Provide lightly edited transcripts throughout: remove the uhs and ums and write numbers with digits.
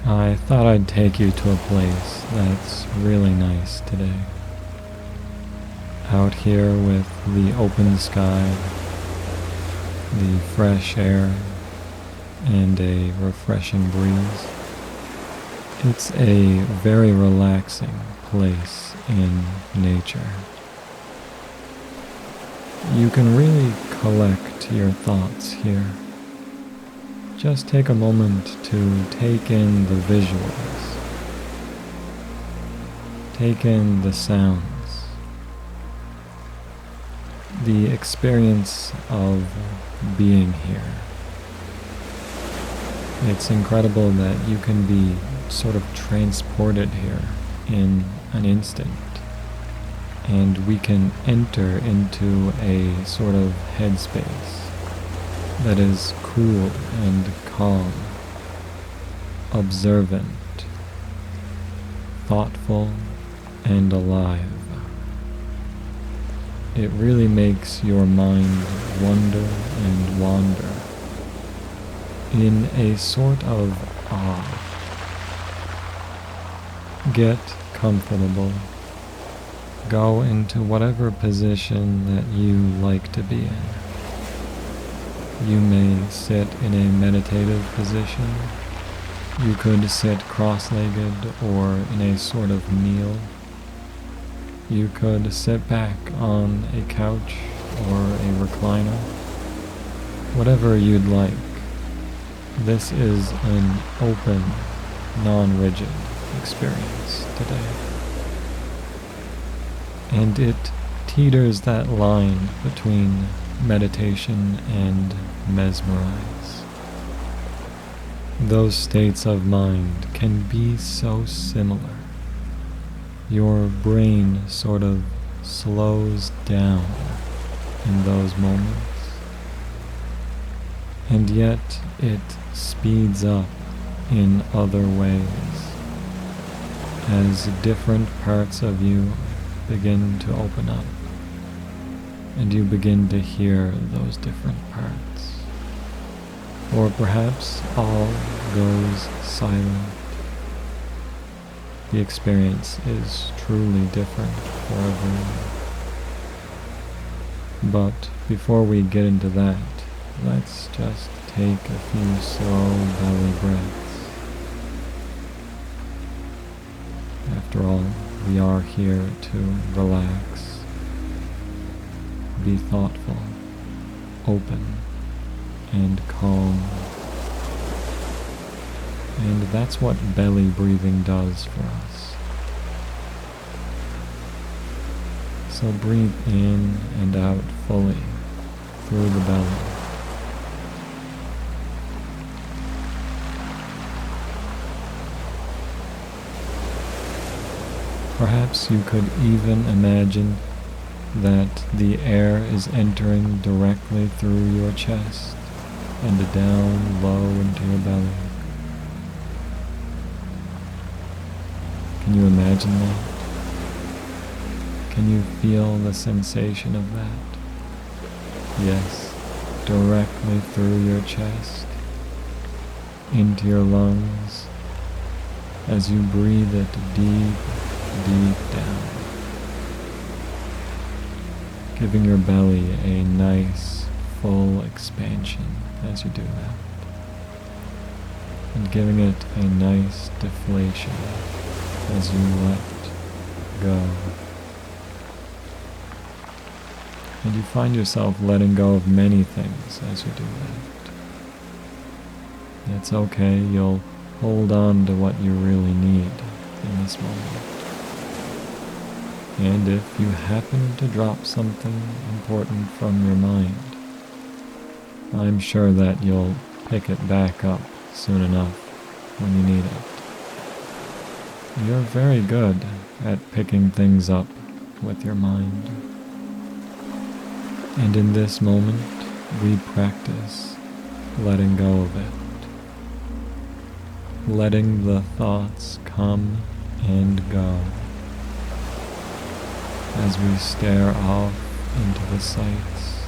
I thought I'd take you to a place that's really nice today. Out here with the open sky, the fresh air, and a refreshing breeze. It's a very relaxing place in nature. You can really collect your thoughts here. Just take a moment to take in the visuals, take in the sounds, the experience of being here. It's incredible that you can be sort of transported here in an instant, and we can enter into a sort of headspace that is cool and calm, observant, thoughtful, and alive. It really makes your mind wonder and wander in a sort of awe. Get comfortable. Go into whatever position that you like to be in. You may sit in a meditative position. You could sit cross-legged or in a sort of kneel. You could sit back on a couch or a recliner. Whatever you'd like. This is an open, non-rigid experience today. And it teeters that line between meditation and mesmerize. Those states of mind can be so similar. Your brain sort of slows down in those moments, and yet it speeds up in other ways as different parts of you begin to open up, and you begin to hear those different parts. Or perhaps all goes silent. The experience is truly different for everyone. But before we get into that, let's just take a few slow belly breaths. After all, we are here to relax, be thoughtful, open, and calm. And that's what belly breathing does for us. So breathe in and out fully through the belly. Perhaps you could even imagine that the air is entering directly through your chest and down low into your belly. Can you imagine that? Can you feel the sensation of that? Yes, directly through your chest, into your lungs, as you breathe it deep, deep down, giving your belly a nice, full expansion as you do that, and giving it a nice deflation as you let go. And you find yourself letting go of many things as you do that. It's okay, you'll hold on to what you really need in this moment. And if you happen to drop something important from your mind, I'm sure that you'll pick it back up soon enough when you need it. You're very good at picking things up with your mind. And in this moment, we practice letting go of it. Letting the thoughts come and go as we stare off into the sights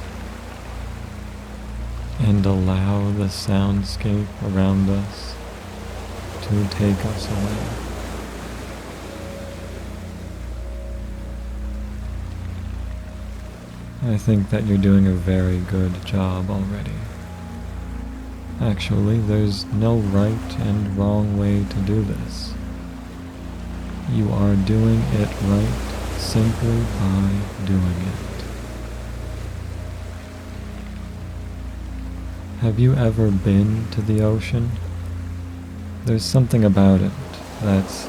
and allow the soundscape around us to take us away. I think that you're doing a very good job already. Actually, there's no right and wrong way to do this. You are doing it right simply by doing it. Have you ever been to the ocean? There's something about it that's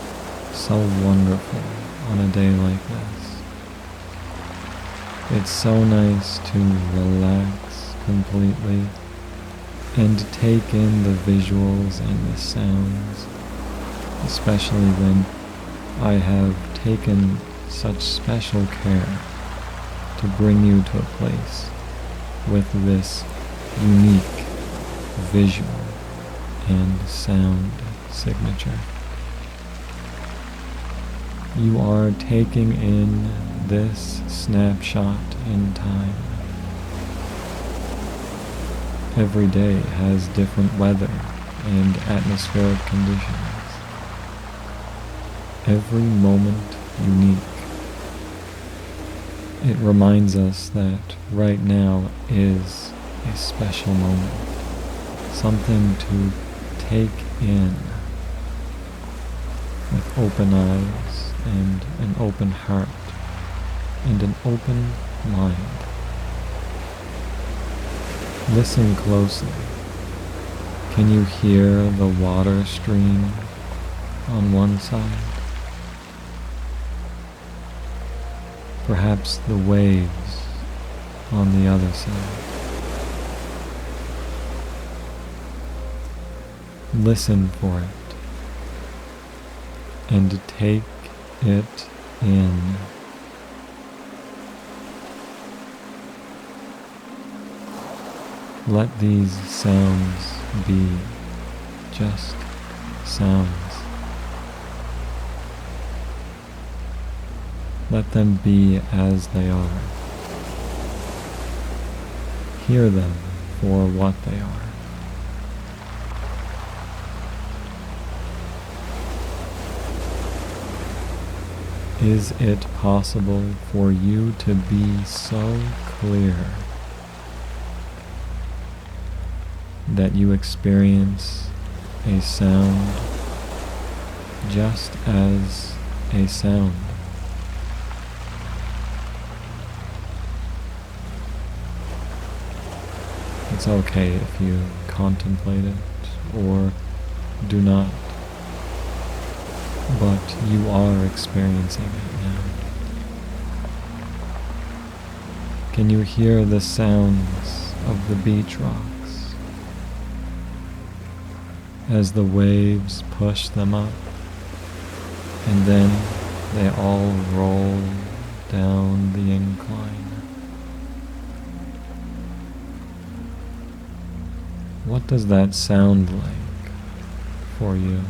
so wonderful on a day like this. It's so nice to relax completely and take in the visuals and the sounds, especially when I have taken such special care to bring you to a place with this unique visual and sound signature. You are taking in this snapshot in time. Every day has different weather and atmospheric conditions. Every moment unique. It reminds us that right now is a special moment, something to take in with open eyes and an open heart and an open mind. Listen closely. Can you hear the water stream on one side? Perhaps the waves on the other side. Listen for it and take it in. Let these sounds be just sounds. Let them be as they are. Hear them for what they are. Is it possible for you to be so clear that you experience a sound just as a sound? It's okay if you contemplate it or do not, but you are experiencing it now. Can you hear the sounds of the beach rocks as the waves push them up, and then they all roll down the incline? What does that sound like for you?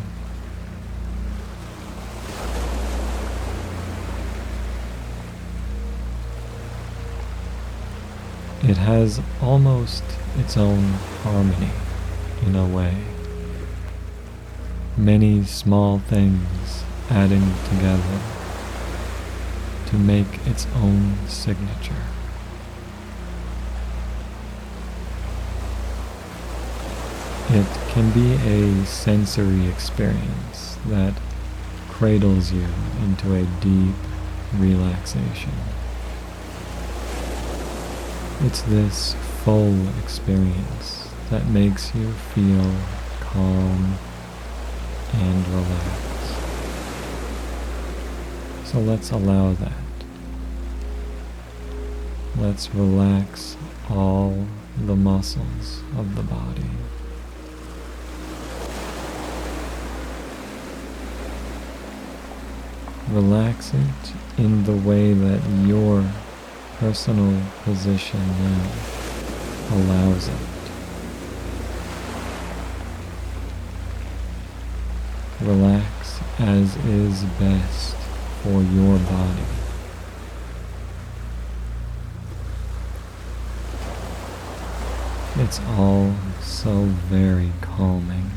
It has almost its own harmony in a way. Many small things adding together to make its own signature. It can be a sensory experience that cradles you into a deep relaxation. It's this full experience that makes you feel calm and relaxed. So let's allow that. Let's relax all the muscles of the body. Relax it in the way that your personal position now allows it. Relax as is best for your body. It's all so very calming.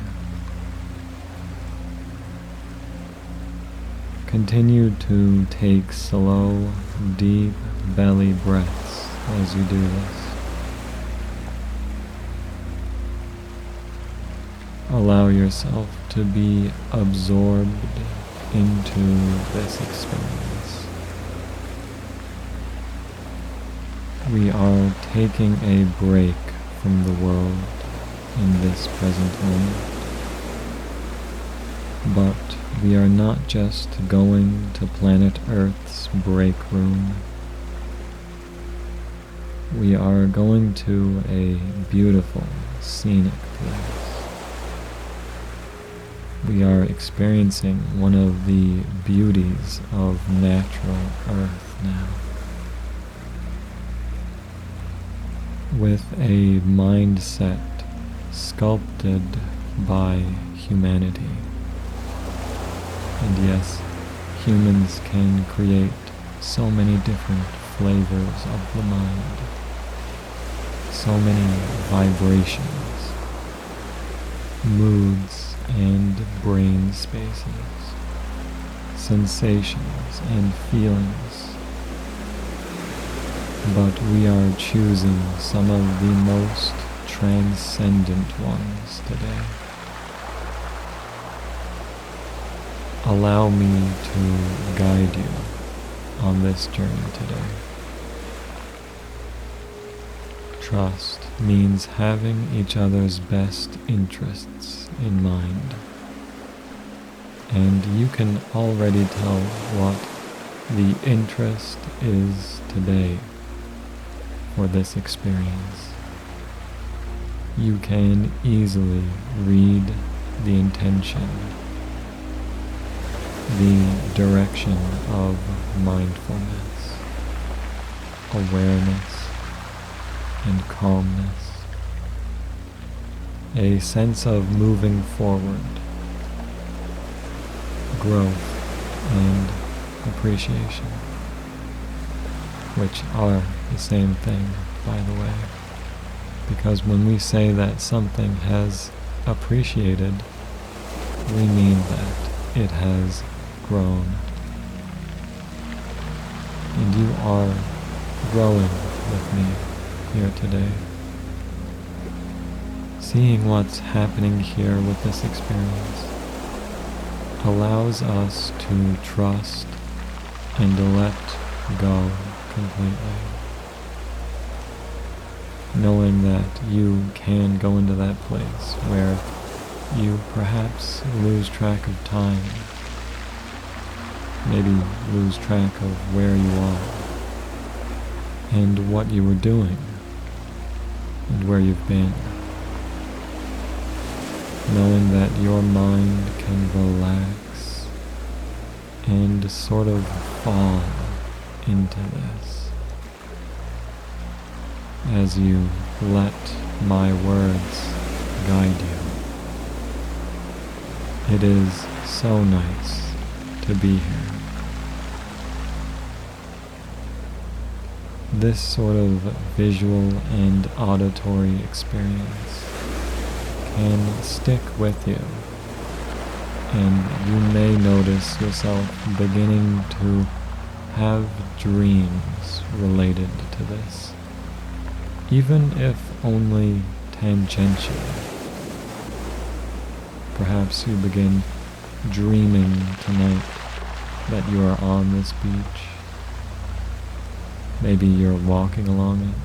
Continue to take slow, deep belly breaths as you do this. Allow yourself to be absorbed into this experience. We are taking a break from the world in this present moment. But we are not just going to planet Earth's break room. We are going to a beautiful, scenic place. We are experiencing one of the beauties of natural Earth now. With a mindset sculpted by humanity. And yes, humans can create so many different flavors of the mind, so many vibrations, moods and brain spaces, sensations and feelings. But we are choosing some of the most transcendent ones today. Allow me to guide you on this journey today. Trust means having each other's best interests in mind. And you can already tell what the interest is today for this experience. You can easily read the intention, the direction of mindfulness, awareness, and calmness, a sense of moving forward, growth, and appreciation, which are the same thing, by the way, because when we say that something has appreciated, we mean that it has grown. And you are growing with me here today. Seeing what's happening here with this experience allows us to trust and to let go completely. Knowing that you can go into that place where you perhaps lose track of time, maybe lose track of where you are and what you were doing and where you've been. Knowing that your mind can relax and sort of fall into this as you let my words guide you. It is so nice to be here. This sort of visual and auditory experience can stick with you, and you may notice yourself beginning to have dreams related to this, even if only tangentially. Perhaps you begin dreaming tonight that you are on this beach. Maybe you're walking along it,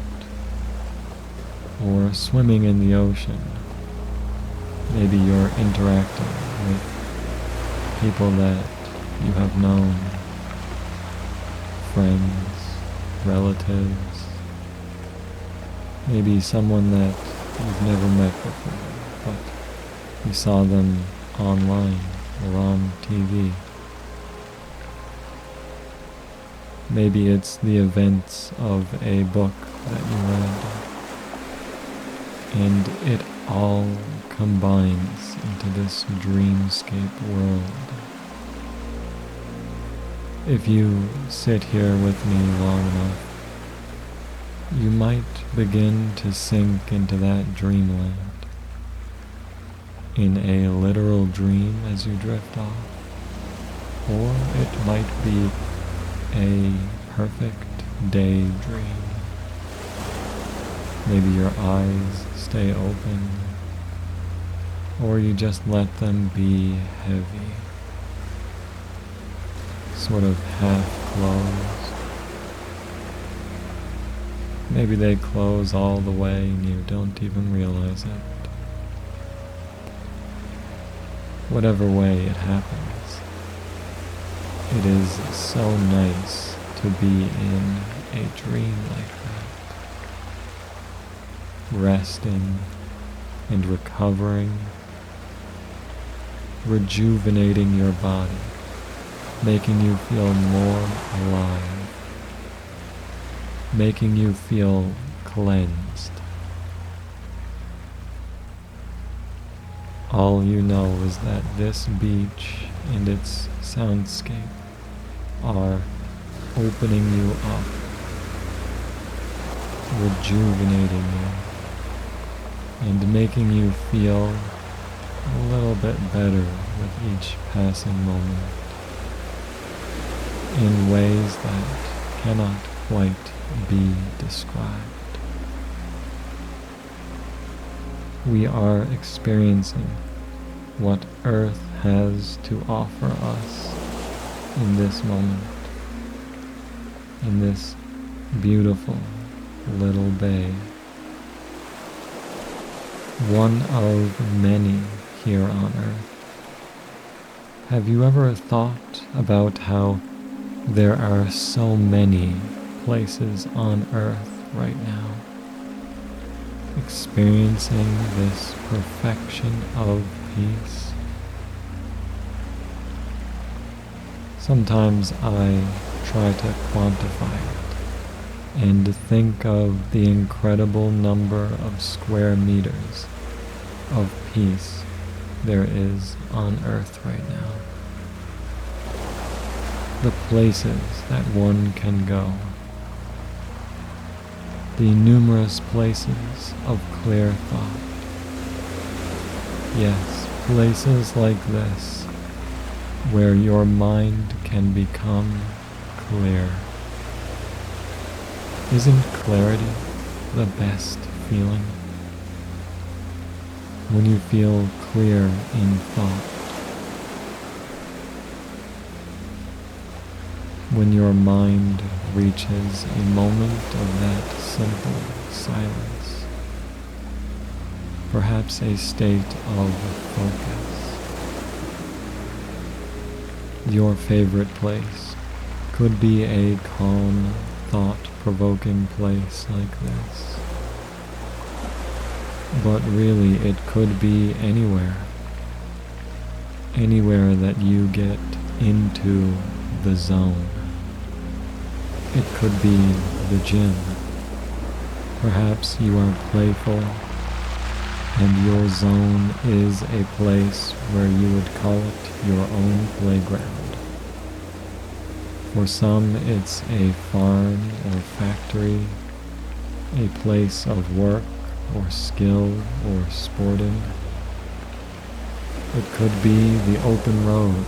or swimming in the ocean. Maybe you're interacting with people that you have known, friends, relatives, maybe someone that you've never met before, but you saw them online or on TV. Maybe it's the events of a book that you read, and it all combines into this dreamscape world. If you sit here with me long enough, you might begin to sink into that dreamland, in a literal dream as you drift off, or it might be a perfect daydream. Maybe your eyes stay open, or you just let them be heavy, sort of half closed. Maybe they close all the way and you don't even realize it. Whatever way it happens, it is so nice to be in a dream like that, resting and recovering, rejuvenating your body, making you feel more alive, making you feel cleansed. All you know is that this beach and its soundscape are opening you up, rejuvenating you, and making you feel a little bit better with each passing moment in ways that cannot quite be described. We are experiencing what Earth has to offer us in this moment, in this beautiful little bay, one of many here on Earth. Have you ever thought about how there are so many places on Earth right now, experiencing this perfection of peace? Sometimes I try to quantify it and think of the incredible number of square meters of peace there is on Earth right now. The places that one can go, the numerous places of clear thought. Yes, places like this, where your mind can become clear. Isn't clarity the best feeling? When you feel clear in thought, when your mind reaches a moment of that simple silence, perhaps a state of focus. Your favorite place could be a calm, thought-provoking place like this. But really, it could be anywhere. Anywhere that you get into the zone. It could be the gym. Perhaps you are playful, and your zone is a place where you would call it your own playground. For some, it's a farm or factory, a place of work or skill or sporting. It could be the open road,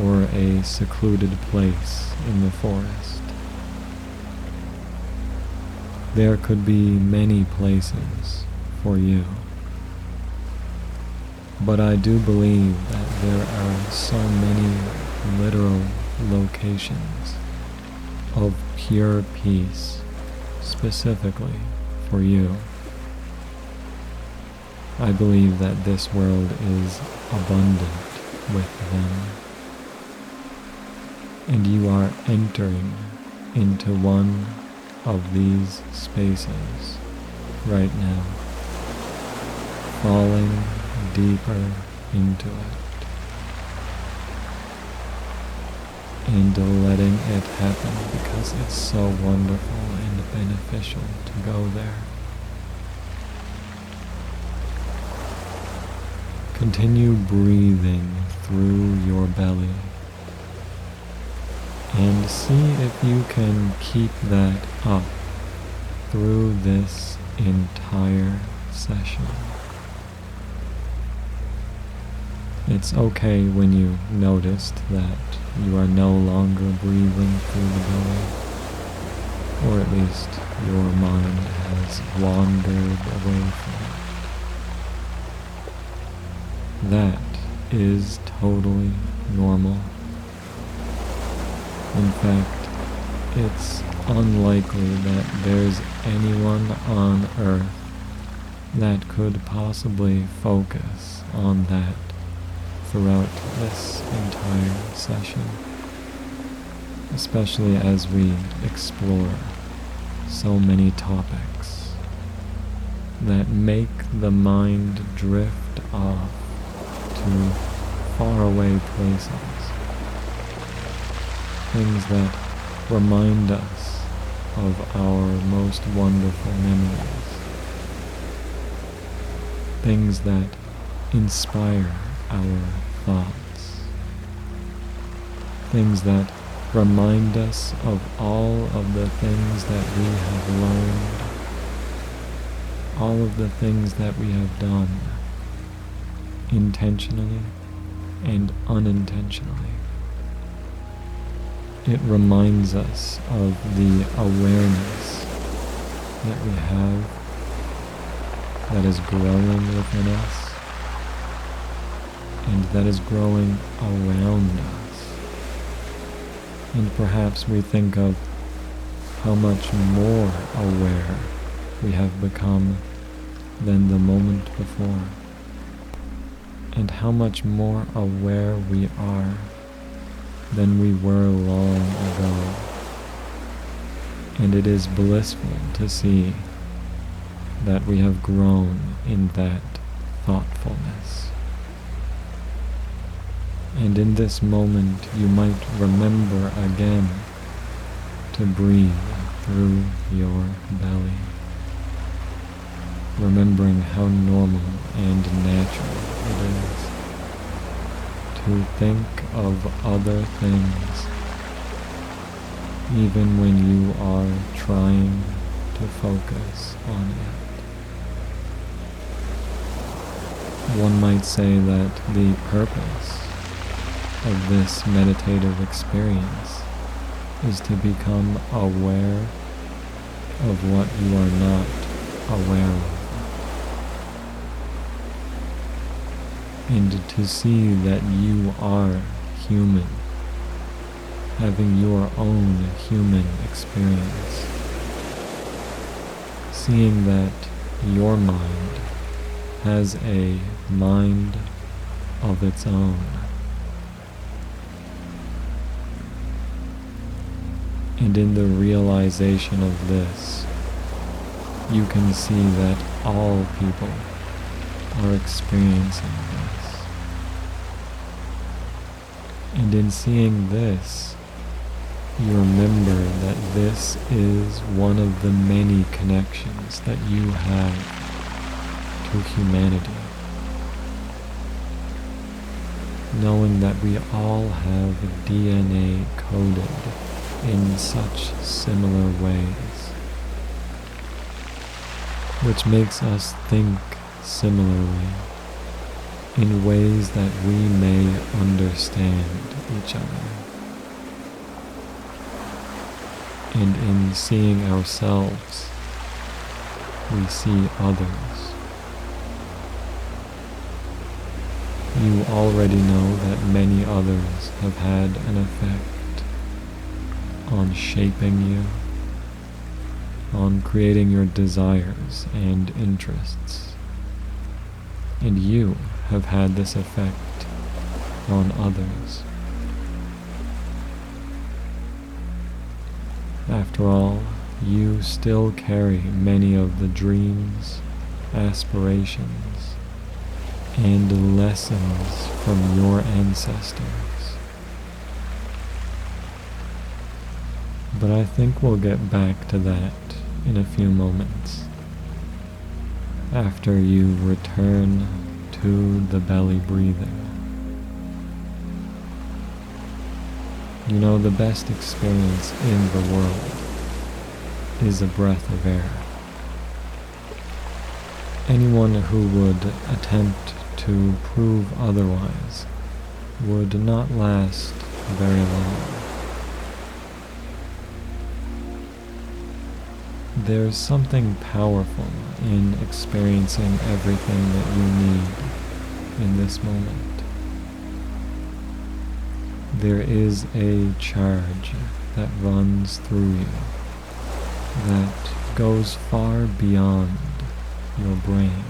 or a secluded place in the forest. There could be many places for you. But I do believe that there are so many literal locations of pure peace specifically for you. I believe that this world is abundant with them. And you are entering into one of these spaces right now, falling deeper into it, and letting it happen because it's so wonderful and beneficial to go there. Continue breathing through your belly, and see if you can keep that up through this entire session. It's okay when you noticed that you are no longer breathing through the belly, or at least your mind has wandered away from it. That is totally normal. In fact, it's unlikely that there's anyone on Earth that could possibly focus on that throughout this entire session, especially as we explore so many topics that make the mind drift off to faraway places, things that remind us of our most wonderful memories, things that inspire our thoughts, things that remind us of all of the things that we have learned, all of the things that we have done, intentionally and unintentionally. It reminds us of the awareness that we have that is growing within us and that is growing around us. And perhaps we think of how much more aware we have become than the moment before, and how much more aware we are than we were long ago. And it is blissful to see that we have grown in that thoughtfulness. And in this moment, you might remember again to breathe through your belly, remembering how normal and natural it is to think of other things, even when you are trying to focus on it. One might say that the purpose of this meditative experience is to become aware of what you are not aware of, and to see that you are human, having your own human experience, seeing that your mind has a mind of its own. And in the realization of this, you can see that all people are experiencing this. And in seeing this, you remember that this is one of the many connections that you have to humanity. Knowing that we all have DNA coded in such similar ways, which makes us think similarly in ways that we may understand each other. And in seeing ourselves, we see others. You already know that many others have had an effect on shaping you, on creating your desires and interests. And you have had this effect on others. After all, you still carry many of the dreams, aspirations, and lessons from your ancestors. But I think we'll get back to that in a few moments, after you return to the belly breathing. You know, the best experience in the world is a breath of air. Anyone who would attempt to prove otherwise would not last very long. There's something powerful in experiencing everything that you need in this moment. There is a charge that runs through you that goes far beyond your brain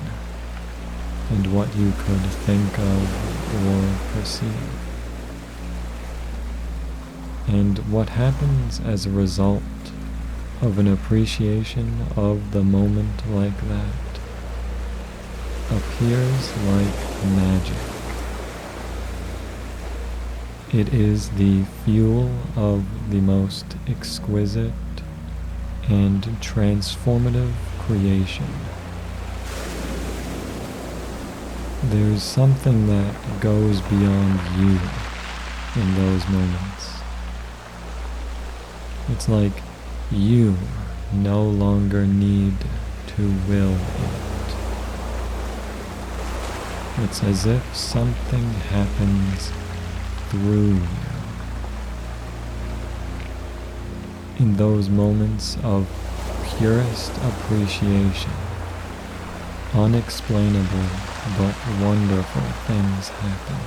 and what you could think of or perceive. And what happens as a result of an appreciation of the moment like that appears like magic. It is the fuel of the most exquisite and transformative creation. There's something that goes beyond you in those moments. It's like you no longer need to will it. It's as if something happens through you. In those moments of purest appreciation, unexplainable but wonderful things happen.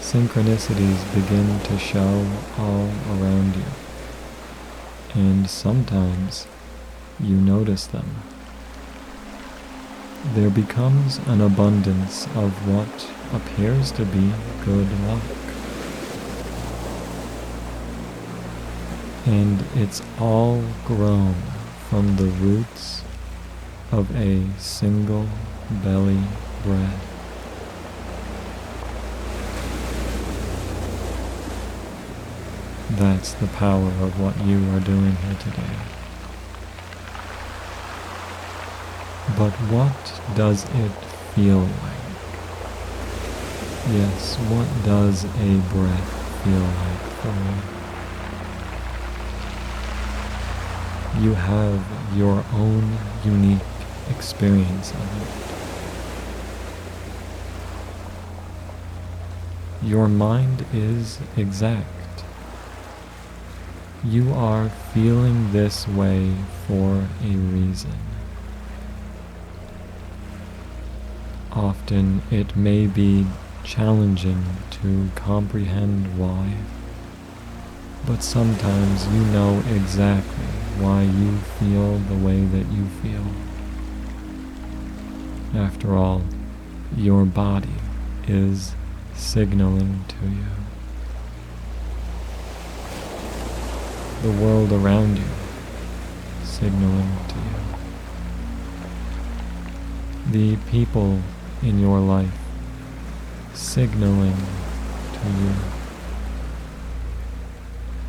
Synchronicities begin to show all around you, and sometimes you notice them. There becomes an abundance of what appears to be good luck. And it's all grown from the roots of a single belly breath. That's the power of what you are doing here today. But what does it feel like? Yes, what does a breath feel like for you? You have your own unique experience of it. Your mind is exact. You are feeling this way for a reason. Often it may be challenging to comprehend why, but sometimes you know exactly why you feel the way that you feel. After all, your body is signaling to you. The world around you signaling to you. The people in your life signaling to you.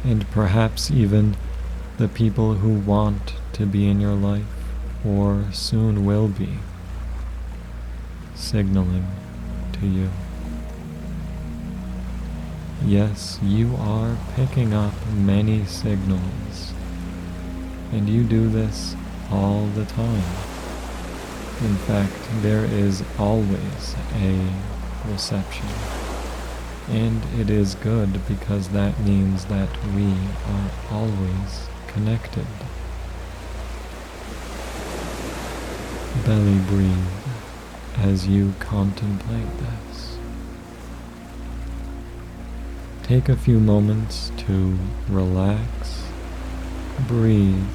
And perhaps even the people who want to be in your life or soon will be signaling to you. Yes, you are picking up many signals, and you do this all the time. In fact, there is always a reception, and it is good because that means that we are always connected. Belly breathe as you contemplate this. Take a few moments to relax, breathe,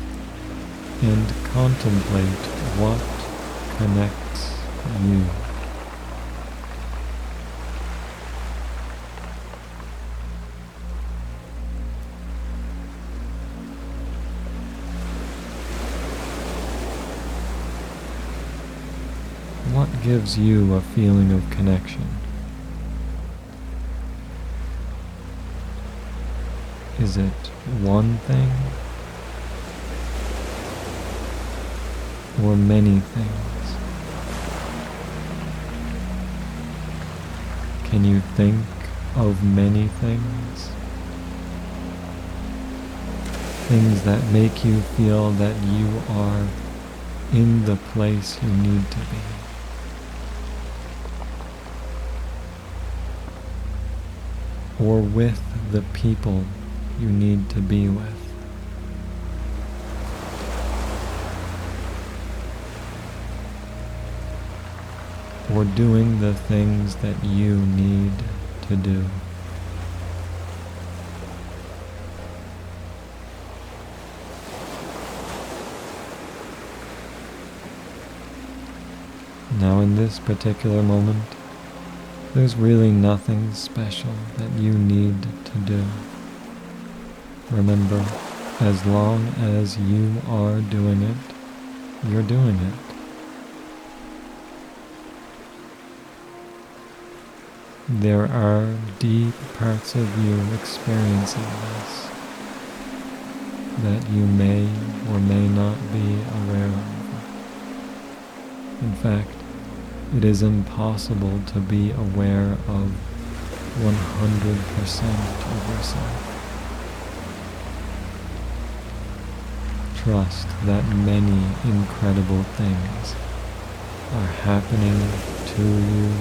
and contemplate what connects you. What gives you a feeling of connection? Is it one thing or many things? Can you think of many things? Things that make you feel that you are in the place you need to be. or with the people you need to be with. Or doing the things that you need to do. Now in this particular moment, there's really nothing special that you need to do. Remember, as long as you are doing it, you're doing it. There are deep parts of you experiencing this that you may or may not be aware of. In fact, it is impossible to be aware of 100% of yourself. Trust that many incredible things are happening to you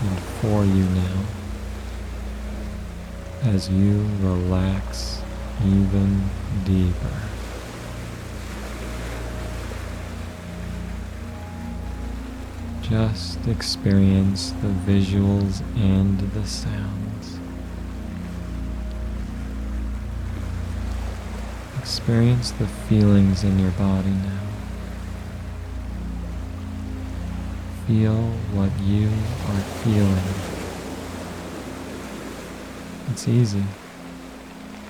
and for you now as you relax even deeper. Just experience the visuals and the sounds. Experience the feelings in your body now. Feel what you are feeling. It's easy.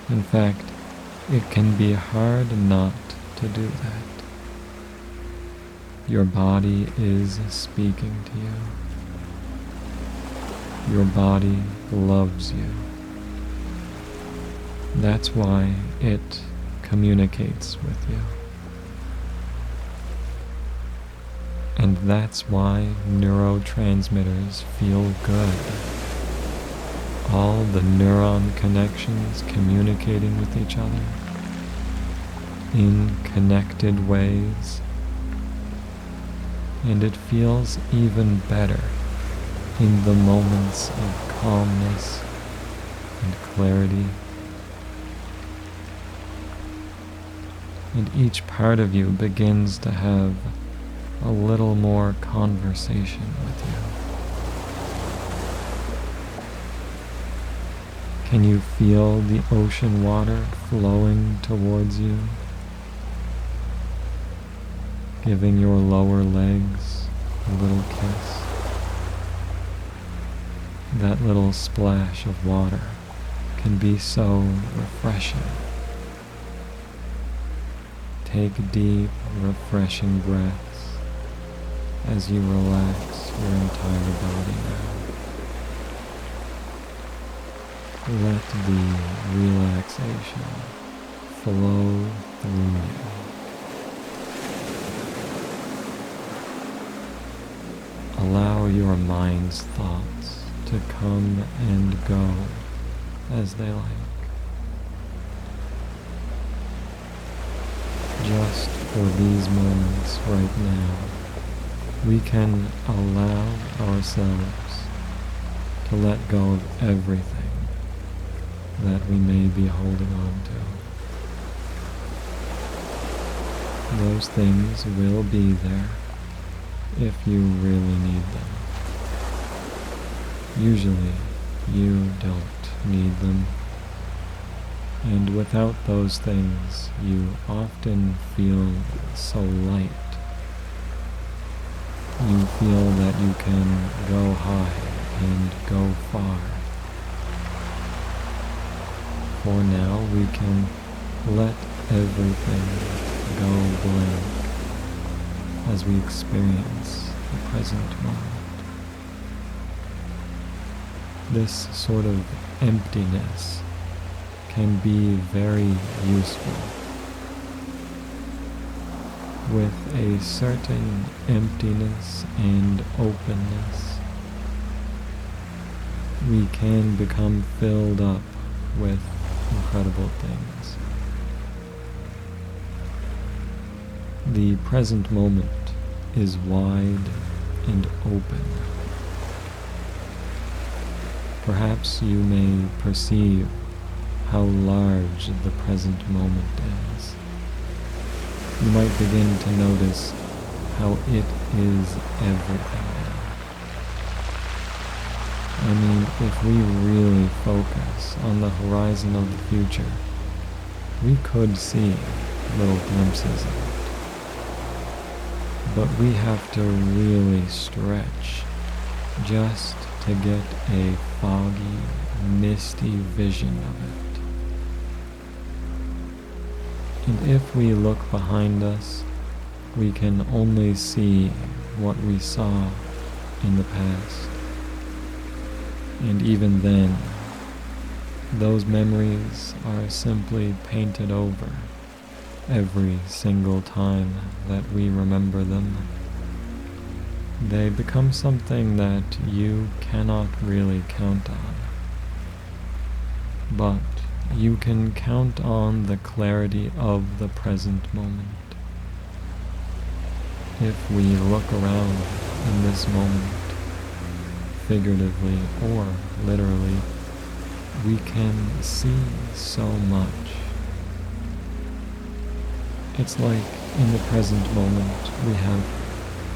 In fact, it can be hard not to do that. Your body is speaking to you. Your body loves you. That's why it communicates with you. And that's why neurotransmitters feel good. All the neuron connections communicating with each other in connected ways. And it feels even better in the moments of calmness and clarity. And each part of you begins to have a little more conversation with you. Can you feel the ocean water flowing towards you? Giving your lower legs a little kiss. That little splash of water can be so refreshing. Take deep, refreshing breaths as you relax your entire body now. Let the relaxation flow through you. Allow your mind's thoughts to come and go as they like. Just for these moments right now, we can allow ourselves to let go of everything that we may be holding on to. Those things will be there if you really need them. Usually, you don't need them. And without those things, you often feel so light. You feel that you can go high and go far. For now, we can let everything go blank as we experience the present moment. This sort of emptiness can be very useful. With a certain emptiness and openness, we can become filled up with incredible things. The present moment is wide and open. Perhaps you may perceive how large the present moment is. You might begin to notice how it is everything now. I mean, if we really focus on the horizon of the future, we could see little glimpses of it. But we have to really stretch just to get a foggy, misty vision of it. And if we look behind us, we can only see what we saw in the past. And even then, those memories are simply painted over every single time that we remember them. They become something that you cannot really count on. But you can count on the clarity of the present moment. If we look around in this moment, figuratively or literally, we can see so much. It's like in the present moment we have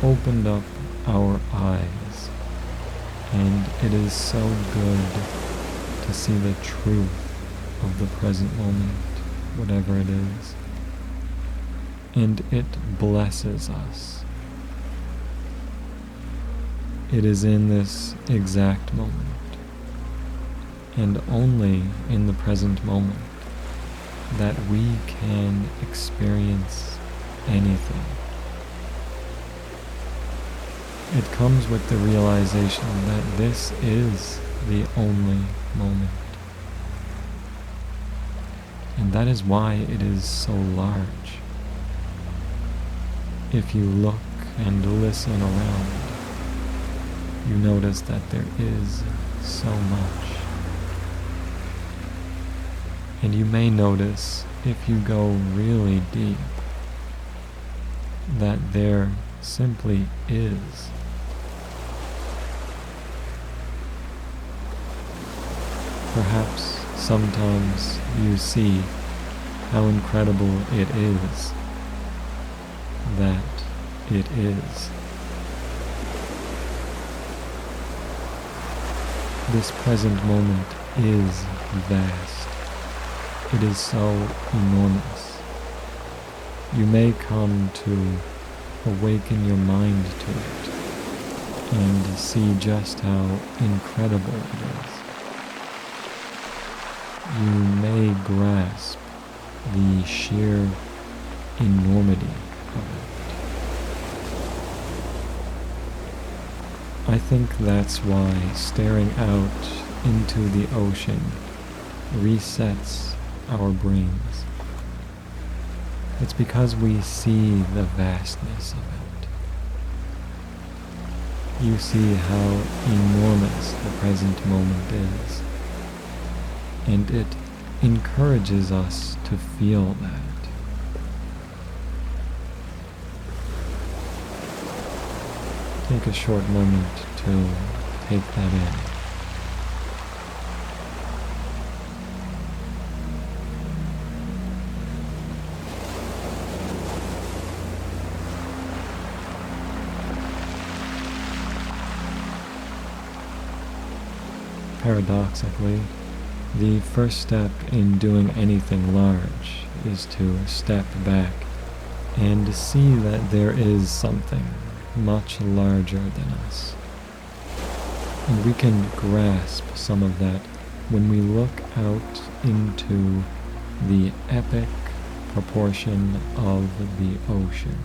opened up our eyes, and it is so good to see the truth of the present moment, whatever it is, and it blesses us. It is in this exact moment, and only in the present moment, that we can experience anything. It comes with the realization that this is the only moment. And that is why it is so large. If you look and listen around, you notice that there is so much. And you may notice, if you go really deep, that there simply is. Perhaps sometimes you see how incredible it is that it is. This present moment is vast. It is so enormous. You may come to awaken your mind to it and see just how incredible it is. You may grasp the sheer enormity of it. I think that's why staring out into the ocean resets our brains. It's because we see the vastness of it. You see how enormous the present moment is, and it encourages us to feel that. Take a short moment to take that in. Paradoxically, the first step in doing anything large is to step back and see that there is something much larger than us. And we can grasp some of that when we look out into the epic proportion of the ocean.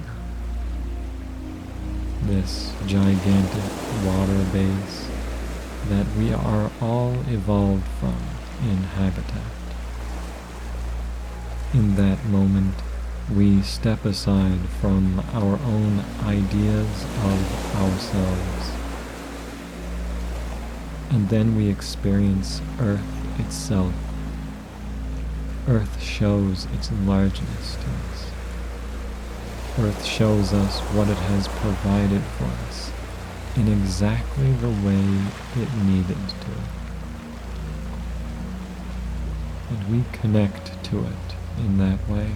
This gigantic water base that we are all evolved from in habitat. In that moment, we step aside from our own ideas of ourselves, and then we experience Earth itself. Earth shows its largeness to us. Earth shows us what it has provided for us in exactly the way it needed to. and we connect to it in that way.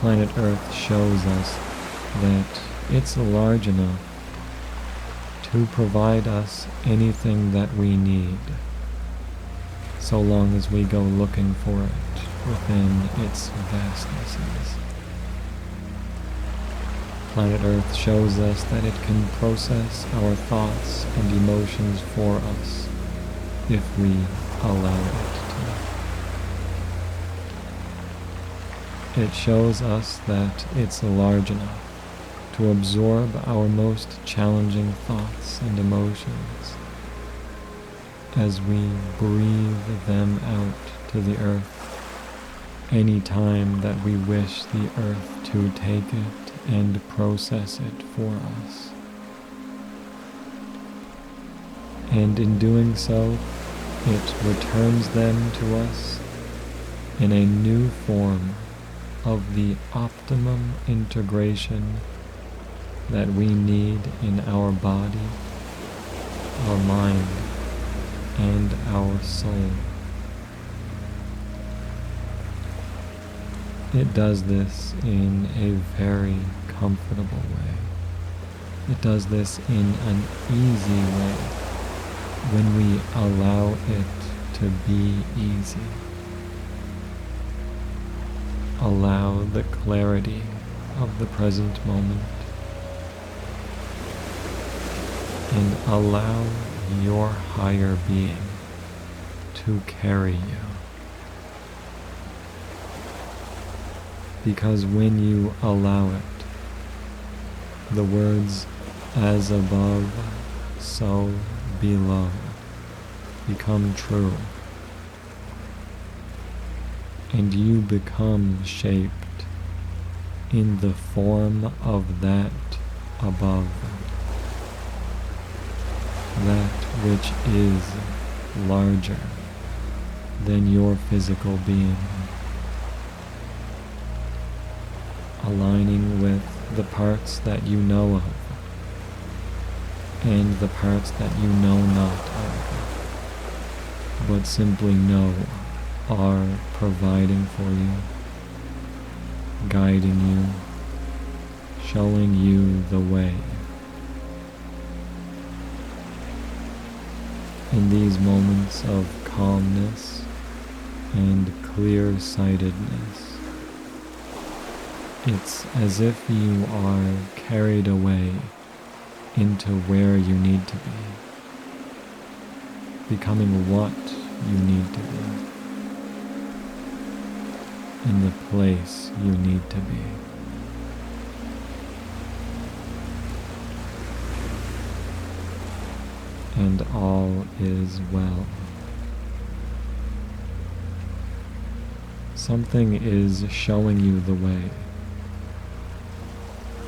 Planet Earth shows us that it's large enough to provide us anything that we need, so long as we go looking for it within its vastnesses. Planet Earth shows us that it can process our thoughts and emotions for us if we allow it to. It shows us that it's large enough to absorb our most challenging thoughts and emotions as we breathe them out to the earth any time that we wish the earth to take it and process it for us. And in doing so, it returns them to us in a new form of the optimum integration that we need in our body, our mind, and our soul. It does this in a very comfortable way. It does this in an easy way when we allow it to be easy. Allow the clarity of the present moment and allow your higher being to carry you. Because when you allow it, the words "as above, so below" become true, and you become shaped in the form of that above, that which is larger than your physical being, aligning with the parts that you know of and the parts that you know not of, but simply know are providing for you, guiding you, showing you the way. In these moments of calmness and clear-sightedness, it's as if you are carried away into where you need to be, becoming what you need to be, in the place you need to be. And all is well. Something is showing you the way,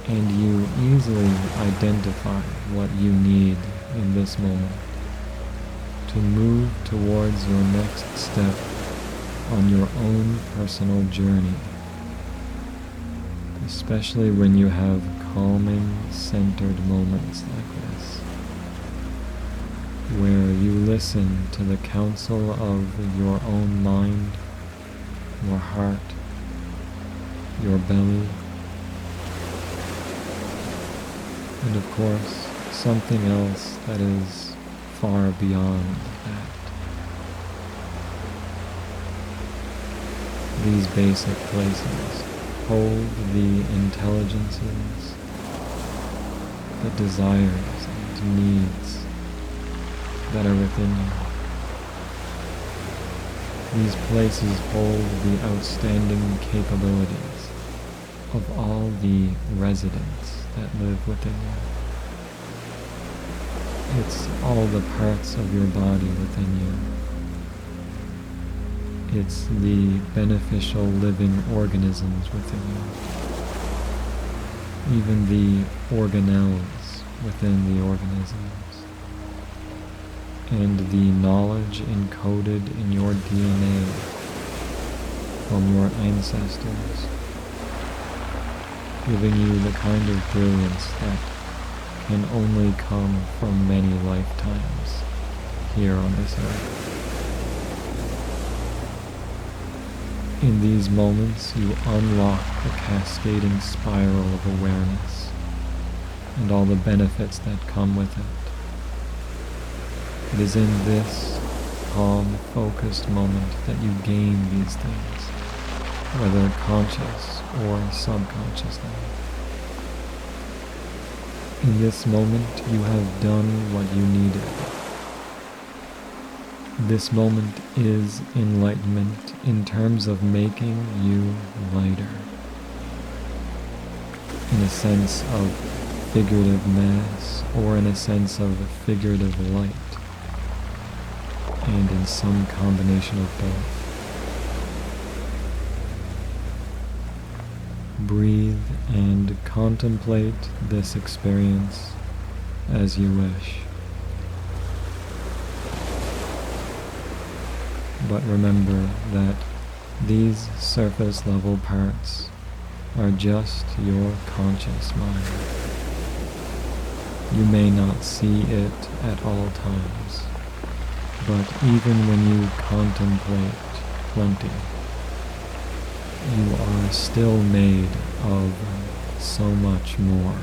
and you easily identify what you need in this moment to move towards your next step on your own personal journey, especially when you have calming, centered moments like this, where you listen to the counsel of your own mind, your heart, your belly, and of course, something else that is far beyond that. These basic places hold the intelligences, the desires and needs that are within you. These places hold the outstanding capabilities of all the residents that live within you. It's all the parts of your body within you. It's the beneficial living organisms within you. Even the organelles within the organisms. And the knowledge encoded in your DNA from your ancestors, giving you the kind of brilliance that can only come from many lifetimes here on this earth. In these moments, you unlock the cascading spiral of awareness and all the benefits that come with it. It is in this calm, focused moment that you gain these things, whether conscious or subconsciously. In this moment, you have done what you needed. This moment is enlightenment in terms of making you lighter, in a sense of figurative mass or in a sense of figurative light, and in some combination of both. Breathe and contemplate this experience as you wish. But remember that these surface level parts are just your conscious mind. You may not see it at all times, but even when you contemplate plenty, you are still made of so much more.